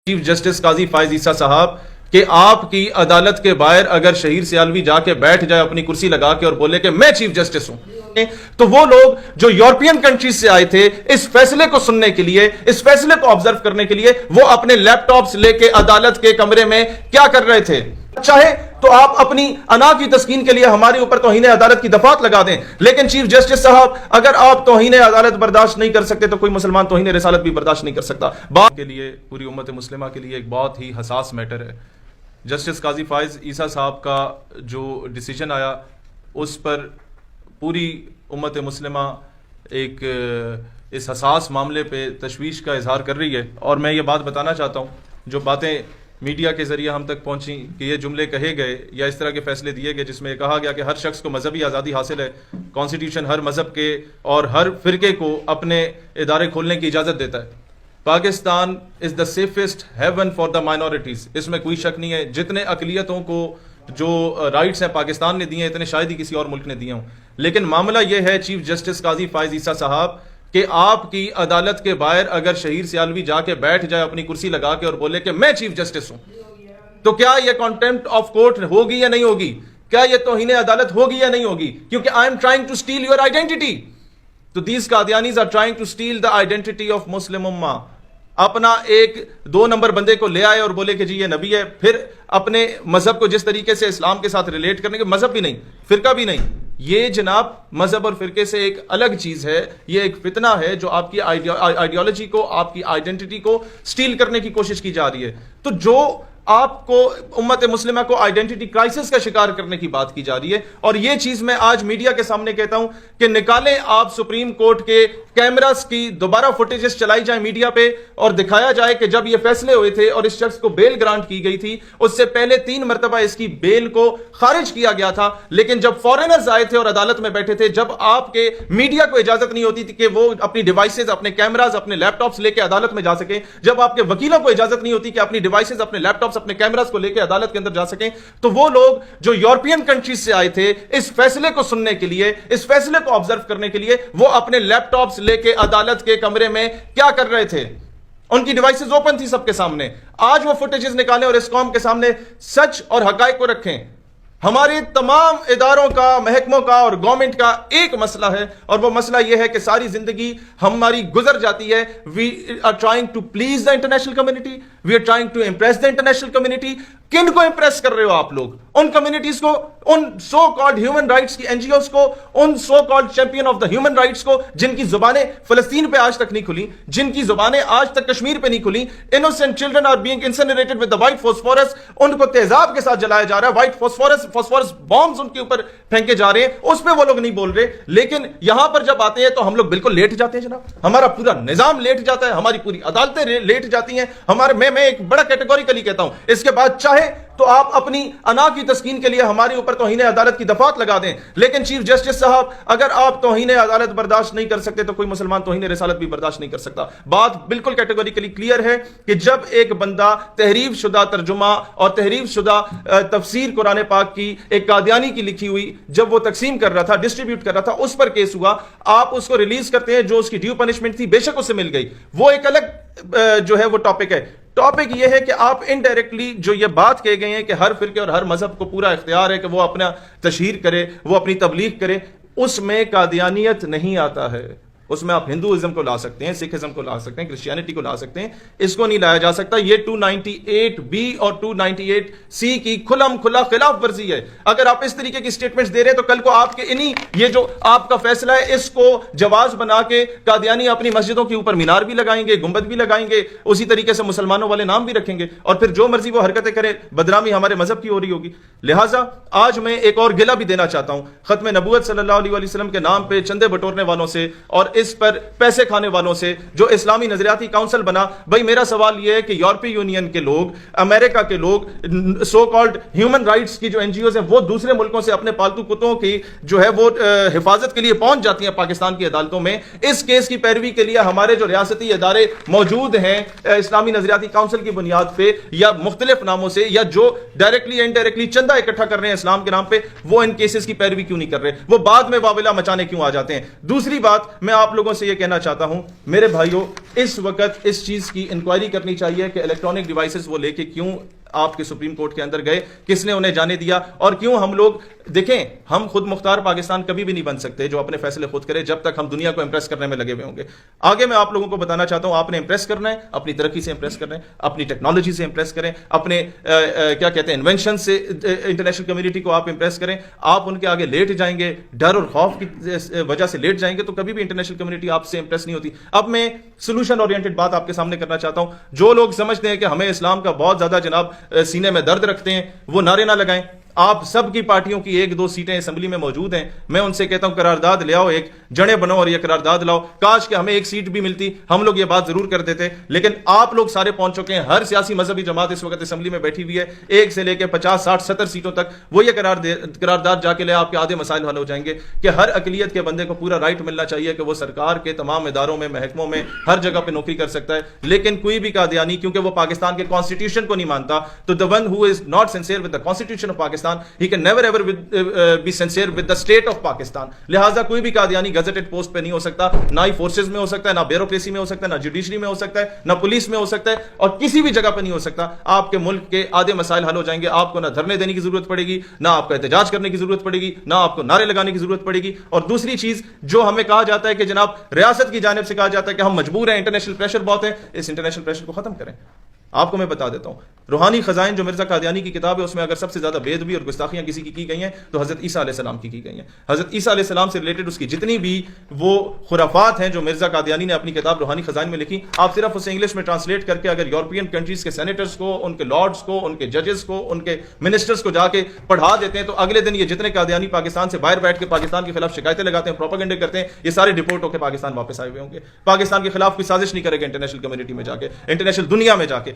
Chief justice قاضی فائز عیسیٰ صاحب کہ آپ کی عدالت کے باہر اگر شہیر سیالوی جا کے بیٹھ جائے اپنی کرسی لگا کے اور بولے کہ میں چیف جسٹس ہوں، تو وہ لوگ جو یورپین کنٹریز سے آئے تھے اس فیصلے کو سننے کے لیے، اس فیصلے کو آبزرو کرنے کے لیے، وہ اپنے لیپ ٹاپس لے کے عدالت کے کمرے میں کیا کر رہے تھے؟ چاہے تو آپ اپنی انا کی تسکین کے لیے ہمارے اوپر توہین عدالت کی دفعات لگا دیں، لیکن چیف جسٹس صاحب اگر آپ توہین عدالت برداشت نہیں کر سکتے تو کوئی مسلمان توہین رسالت بھی برداشت نہیں کر سکتا۔ بات کے لیے پوری امت مسلمہ کے لیے ایک بہت ہی حساس میٹر ہے۔ جسٹس قاضی فائز عیسیٰ صاحب کا جو ڈیسیجن آیا اس پر پوری امت مسلمہ ایک اس حساس معاملے پہ تشویش کا اظہار کر رہی ہے، اور میں یہ بات بتانا چاہتا ہوں، جو باتیں میڈیا کے ذریعے ہم تک پہنچی کہ یہ جملے کہے گئے یا اس طرح کے فیصلے دیے گئے جس میں کہا گیا کہ ہر شخص کو مذہبی آزادی حاصل ہے، کانسٹیٹیوشن ہر مذہب کے اور ہر فرقے کو اپنے ادارے کھولنے کی اجازت دیتا ہے۔ Pakistan is the safest haven for the minorities, اس میں کوئی شک نہیں ہے۔ جتنے اقلیتوں کو جو رائٹس ہیں پاکستان نے دیے ہیں اتنے شاید ہی کسی اور ملک نے دیے ہوں، لیکن معاملہ یہ ہے چیف جسٹس قاضی فائز عیسیٰ صاحب کہ آپ کی عدالت کے باہر اگر شہیر سیالوی جا کے بیٹھ جائے اپنی کرسی لگا کے اور بولے کہ میں چیف جسٹس ہوں، تو کیا یہ کنٹمپٹ آف کورٹ ہوگی یا نہیں ہوگی؟ کیا یہ توہین عدالت ہوگی یا نہیں ہوگی؟ کیونکہ I am trying to steal your identity, تو these Qadianis are trying to steal the identity of Muslim امہ۔ اپنا ایک دو نمبر بندے کو لے آئے اور بولے کہ جی یہ نبی ہے، پھر اپنے مذہب کو جس طریقے سے اسلام کے ساتھ ریلیٹ کرنے کے، مذہب بھی نہیں، فرقہ بھی نہیں، یہ جناب مذہب اور فرقے سے ایک الگ چیز ہے، یہ ایک فتنہ ہے جو آپ کی آئیڈیالوجی کو، آپ کی آئیڈینٹی کو سٹیل کرنے کی کوشش کی جا رہی ہے۔ تو جو آپ کو امت مسلمہ کو آئیڈینٹی کرائسس کا شکار کرنے کی بات کی جا رہی ہے، اور یہ چیز میں آج میڈیا کے سامنے کہتا ہوں کہ نکالیں آپ سپریم کورٹ کے کیمراز کی دوبارہ فوٹیجز چلائی جائیں میڈیا پہ اور دکھایا جائے کہ جب یہ فیصلے ہوئے تھے اور اس شخص کو بیل گرانٹ کی گئی تھی، اس سے پہلے 3 مرتبہ اس کی بیل کو خارج کیا گیا تھا، لیکن جب فورنرز آئے تھے اور عدالت میں بیٹھے تھے، جب آپ کے میڈیا کو اجازت نہیں ہوتی تھی کہ وہ اپنی ڈیوائسز، اپنے کیمراز، اپنے لیپ ٹاپس لے کے عدالت میں جا سکیں، جب آپ کے وکیلوں کو اجازت نہیں ہوتی کہ اپنی ڈیوائسز، اپنے لیپ ٹاپس، اپنے کیمراز کو لے کے عدالت کے اندر جا سکیں، تو وہ لوگ جو یورپین کنٹریز سے آئے تھے اس فیصلے کو سننے کے لیے، اس فیصلے کو آبزرو کرنے کے لیے، وہ اپنے لیپ ٹاپس لے کے عدالت کے کمرے میں کیا کر رہے تھے؟ ان کی ڈیوائسز اوپن تھی سب کے سامنے۔ آج وہ فوٹیجز نکالیں اور اس قوم کے سامنے سچ اور حقائق کو رکھیں۔ ہمارے تمام اداروں کا، محکموں کا اور گورنمنٹ کا ایک مسئلہ ہے، اور وہ مسئلہ یہ ہے کہ ساری زندگی ہماری گزر جاتی ہے، we are trying to please the international community, we are trying to impress the international community. کن کو امپریس کر رہے ہو آپ لوگ؟ ان کمیونٹیز کو، ان سو کالڈ ہیومن رائٹس کی این جی اوز کو، ان so called champion of the human rights کو، جن کی زبانیں فلسطین پہ آج تک نہیں کھلی، جن کی زبانیں آج تک کشمیر پہ نہیں کھلی۔ Innocent children are being incinerated with the white phosphorus, ان کو تیزاب کے ساتھ جلایا جا رہا ہے، وائٹ فاسفورس بامز ان کے اوپر پھینکے جا رہے ہیں، اس پہ وہ لوگ نہیں بول رہے۔ لیکن یہاں پر جب آتے ہیں تو ہم لوگ بالکل لیٹ جاتے ہیں جناب، ہمارا پورا نظام لیٹ جاتا ہے، ہماری پوری عدالتیں لیٹ جاتی ہیں، میں ایک بڑا کیٹیگوریکلی کہتا ہوں، اس کے بعد چاہے تو آپ اپنی انا کی تسکین کے لیے ہمارے اوپر توہین عدالت کی دفعات لگا دیں، لیکن چیف جسٹس صاحب اگر آپ توہین عدالت برداشت نہیں کر سکتے تو کوئی مسلمان توہین رسالت بھی برداشت نہیں کر سکتا۔ بات بالکل کیٹیگوریکلی کلیئر ہے کہ جب ایک بندہ تحریف شدہ ترجمہ اور تحریف شدہ تفسیر قرآن پاک کی ایک قادیانی کی لکھی ہوئی جب وہ تقسیم کر رہا تھا، ڈسٹریبیوٹ کر رہا تھا، اس پر کیس ہوا، آپ اس کو ریلیز کرتے ہیں، جو اس کی ڈیو پنشمنٹ تھی بے شک اسے مل گئی، وہ ایک الگ جو ہے وہ ٹاپک ہے۔ ٹاپک یہ ہے کہ آپ انڈائریکٹلی جو یہ بات کہے گئے ہیں کہ ہر فرقے اور ہر مذہب کو پورا اختیار ہے کہ وہ اپنا تشہیر کرے، وہ اپنی تبلیغ کرے، اس میں قادیانیت نہیں آتا ہے۔ اس میں آپ ہندوازم کو لا سکتے ہیں، سکھ ازم کو لا سکتے ہیں، کرسچینٹی کو لا سکتے ہیں، اس کو نہیں لایا جا سکتا۔ یہ 298B اور 298C کی کھلم کھلا خلاف ورزی ہے۔ اگر آپ اس طریقے کی سٹیٹمنٹس دے رہے ہیں تو کل کو آپ کے یہ جو آپ کا فیصلہ ہے اس کو جواز بنا کے قادیانی اپنی مسجدوں کے اوپر مینار بھی لگائیں گے، گنبد بھی لگائیں گے، اسی طریقے سے مسلمانوں والے نام بھی رکھیں گے، اور پھر جو مرضی وہ حرکتیں کریں، بدنامی ہمارے مذہب کی ہو رہی ہوگی۔ لہٰذا آج میں ایک اور گلہ بھی دینا چاہتا ہوں ختم نبوت صلی اللہ علیہ وسلم کے نام پہ چندے بٹورنے والوں سے اور اس پر پیسے کھانے والوں سے جو اسلامی نظریاتی کاؤنسل بنا۔ بھائی میرا سوال یہ ہے کہ یورپی یونین کے لوگ، امریکہ کے لوگ، سو کالڈ ہیومن رائٹس کی جو این جی اوز ہیں، وہ دوسرے ملکوں سے اپنے پالتو کتوں کی جو ہے وہ حفاظت کے لیے پہنچ جاتی ہیں پاکستان کی عدالتوں میں۔ اس کیس کی پیروی کے لیے ہمارے جو ریاستی ادارے موجود ہیں اسلامی نظریاتی کاؤنسل کی بنیاد پہ یا مختلف ناموں سے، یا جو ڈائریکٹلی انڈائریکٹلی چندہ اکٹھا کر رہے ہیں اسلام کے نام پہ، وہ ان کیسز کی پیروی کیوں نہیں کر رہے؟ وہ بعد میں واویلا مچانے کیوں آ جاتے ہیں؟ دوسری بات میں آپ لوگوں سے یہ کہنا چاہتا ہوں میرے بھائیوں، اس وقت اس چیز کی انکوائری کرنی چاہیے کہ الیکٹرانک ڈیوائسز وہ لے کے کیوں آپ کے سپریم کورٹ کے اندر گئے، کس نے انہیں جانے دیا، اور کیوں ہم لوگ دیکھیں ہم خود مختار پاکستان کبھی بھی نہیں بن سکتے جو اپنے فیصلے خود کرے جب تک ہم دنیا کو امپریس کرنے میں لگے ہوئے ہوں گے. آگے میں آپ لوگوں کو بتانا چاہتا ہوں، آپ نے امپریس کرنا ہے، اپنی ترقی سے امپریس کرنا ہے، اپنی ٹیکنالوجی سے امپریس کریں، اپنے کیا کہتے ہیں انوینشن سے انٹرنیشنل کمیونٹی کو آپ امپریس کریں. آپ ان کے آگے لیٹ جائیں گے، ڈر اور خوف کی وجہ سے لیٹ جائیں گے تو کبھی بھی انٹرنیشنل کمیونٹی آپ سے امپریس نہیں ہوتی. اب میں سولوشن اورینٹڈ بات آپ کے سامنے کرنا چاہتا ہوں. جو لوگ سمجھتے ہیں کہ ہمیں اسلام کا بہت زیادہ جناب سینے میں درد رکھتے ہیں وہ نعرے نہ لگائیں. آپ سب کی پارٹیوں کی 1-2 سیٹیں اسمبلی میں موجود ہیں. میں ان سے کہتا ہوں قرارداد لے آؤ، ایک جڑیں بنو اور یہ قرارداد لاؤ. کاش کہ ہمیں ایک سیٹ بھی ملتی، ہم لوگ یہ بات ضرور کر دیتے. لیکن آپ لوگ سارے پہنچ چکے ہیں، ہر سیاسی مذہبی جماعت اس وقت اسمبلی میں بیٹھی ہوئی ہے، 1 سے لے کے 50 60 70 سیٹوں تک. وہ یہ قرارداد جا کے لے، آپ کے آدھے مسائل حل ہو جائیں گے کہ ہر اقلیت کے بندے کو پورا رائٹ ملنا چاہیے کہ وہ سرکار کے تمام اداروں میں، محکموں میں، ہر جگہ پہ نوکری کر سکتا ہے. لیکن کوئی بھی قادیانی کیونکہ وہ پاکستان کے کانسٹیٹیوشن کو نہیں مانتا، تو the one who is not sincere with the constitution of Pakistan, he can never ever be sincere with the state of Pakistan. لہٰذا کوئی بھی قادیانی گزٹڈ پوسٹ پہ نہیں ہو سکتا، نہ ہی فورسز میں ہو سکتا ہے، نہ بیوروکریسی میں ہو سکتا ہے، نہ جوڈیشری میں ہو سکتا ہے، نہ پولیس میں ہو سکتا ہے، اور کسی بھی جگہ پہ نہیں ہو سکتا. آپ کے ملک کے آدھے مسائل حل ہو جائیں گے. آپ کو نہ دھرنے دینے کی ضرورت پڑے گی، نہ آپ کو احتجاج کرنے کی ضرورت پڑے گی، نہ آپ کو نعرے لگانے کی ضرورت پڑے گی. اور دوسری چیز جو ہمیں کہا جاتا ہے کہ جناب ریاست کی جانب سے کہا جاتا ہے کہ ہم مجبور ہیں، انٹرنیشنل پریشر بہت ہے، اس انٹرنیشنل پریشر کو ختم کریں. آپ کو میں بتا دیتا ہوں، روحانی خزائن جو مرزا قادیانی کی کتاب ہے، اس میں اگر سب سے زیادہ بے ادبی اور گستاخیاں کسی کی گئی ہیں تو حضرت عیسیٰ علیہ السلام کی گئی ہیں. حضرت عیسیٰ علیہ السلام سے ریلیٹڈ اس کی جتنی بھی وہ خرافات ہیں جو مرزا قادیانی نے اپنی کتاب روحانی خزائن میں لکھی، آپ صرف اسے انگلش میں ٹرانسلیٹ کر کے اگر یورپین کنٹریز کے سینیٹرز کو، ان کے لارڈز کو، ان کے ججز کو، ان کے منسٹرز کو جا کے پڑھا دیتے ہیں تو اگلے دن یہ جتنے قادیانی پاکستان سے باہر بیٹھ کے پاکستان کے خلاف شکایتیں لگاتے ہیں، پروپیگنڈے کرتے ہیں، یہ سارے ڈپورٹ ہو کے پاکستان واپس آئے ہوئے ہوں گے. پاکستان کے خلاف کوئی سازش نہیں کرے گا انٹرنیشنل کمیونٹی میں جا کے، انٹرنیشنل دنیا میں جا کے.